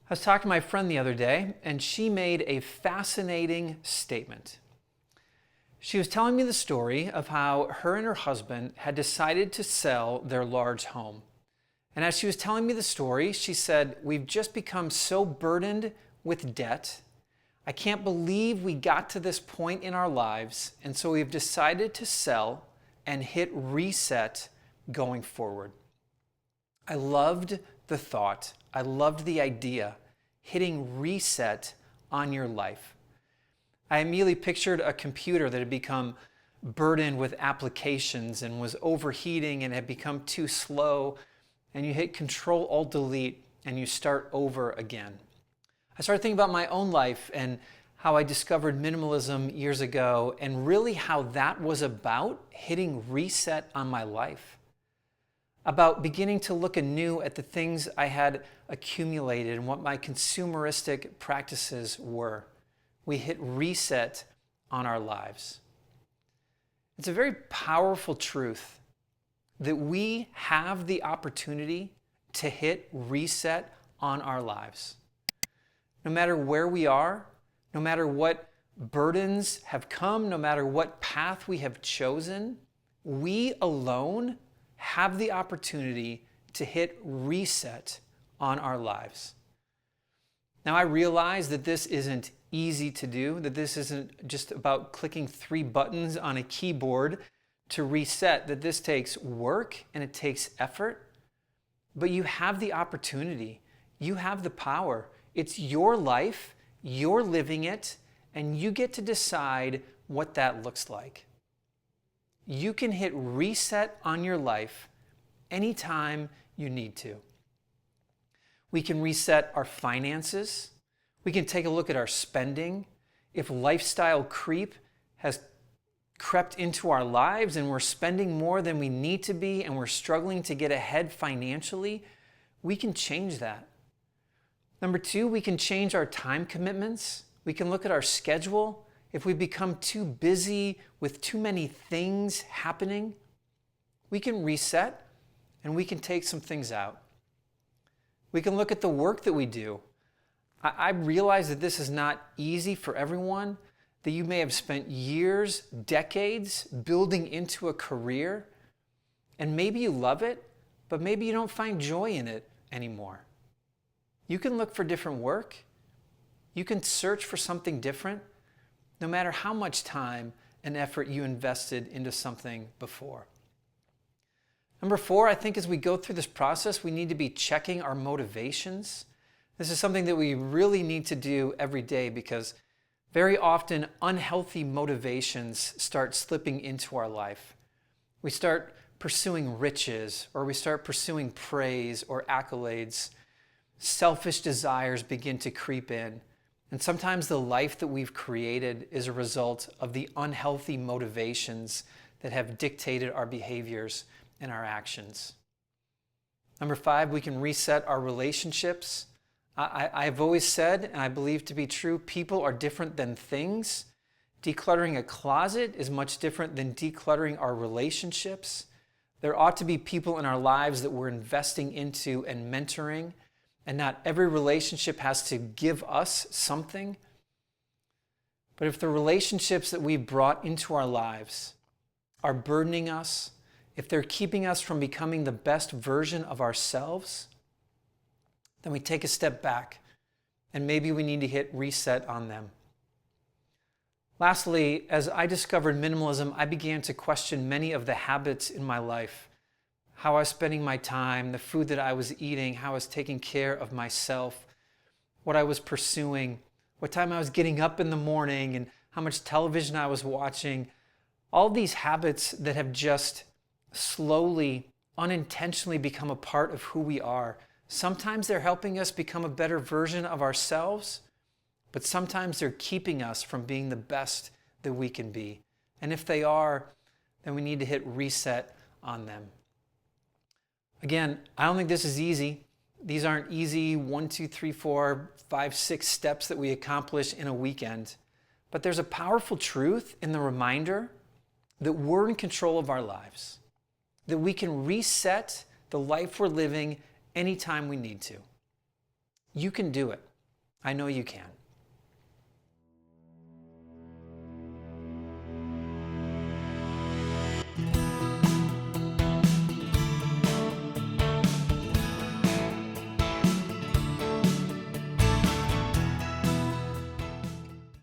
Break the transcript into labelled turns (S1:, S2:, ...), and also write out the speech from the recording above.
S1: I was talking to my friend the other day, and she made a fascinating statement. She was telling me the story of how her and her husband had decided to sell their large home. And as she was telling me the story, she said, "We've just become so burdened with debt. I can't believe we got to this point in our lives, and so we've decided to sell and hit reset going forward." I loved the thought. I loved the idea, hitting reset on your life. I immediately pictured a computer that had become burdened with applications and was overheating and had become too slow, and you hit Control-Alt-Delete and you start over again. I started thinking about my own life and how I discovered minimalism years ago, and really how that was about hitting reset on my life. About beginning to look anew at the things I had accumulated and what my consumeristic practices were. We hit reset on our lives. It's a very powerful truth that we have the opportunity to hit reset on our lives. No matter where we are, no matter what burdens have come, no matter what path we have chosen, we alone have the opportunity to hit reset on our lives. Now, I realize that this isn't easy to do, that this isn't just about clicking 3 buttons on a keyboard to reset, that this takes work and it takes effort. But you have the opportunity. You have the power. It's your life, you're living it, and you get to decide what that looks like. You can hit reset on your life anytime you need to. We can reset our finances. We can take a look at our spending. If lifestyle creep has crept into our lives and we're spending more than we need to be and we're struggling to get ahead financially, we can change that. Number 2, we can change our time commitments. We can look at our schedule. If we become too busy with too many things happening, we can reset and we can take some things out. We can look at the work that we do. I realize that this is not easy for everyone, that you may have spent years, decades building into a career, and maybe you love it, but maybe you don't find joy in it anymore. You can look for different work. You can search for something different, no matter how much time and effort you invested into something before. Number 4, I think as we go through this process, we need to be checking our motivations. This is something that we really need to do every day, because very often unhealthy motivations start slipping into our life. We start pursuing riches, or we start pursuing praise or accolades. Selfish desires begin to creep in. And sometimes the life that we've created is a result of the unhealthy motivations that have dictated our behaviors and our actions. Number 5, we can reset our relationships. I've always said, and I believe to be true, people are different than things. Decluttering a closet is much different than decluttering our relationships. There ought to be people in our lives that we're investing into and mentoring. And not every relationship has to give us something. But if the relationships that we've brought into our lives are burdening us, if they're keeping us from becoming the best version of ourselves, then we take a step back and maybe we need to hit reset on them. Lastly, as I discovered minimalism, I began to question many of the habits in my life. How I was spending my time, the food that I was eating, how I was taking care of myself, what I was pursuing, what time I was getting up in the morning, and how much television I was watching. All these habits that have just slowly, unintentionally become a part of who we are. Sometimes they're helping us become a better version of ourselves, but sometimes they're keeping us from being the best that we can be. And if they are, then we need to hit reset on them. Again, I don't think this is easy. These aren't easy 1, 2, 3, 4, 5, 6 steps that we accomplish in a weekend. But there's a powerful truth in the reminder that we're in control of our lives, that we can reset the life we're living anytime we need to. You can do it. I know you can.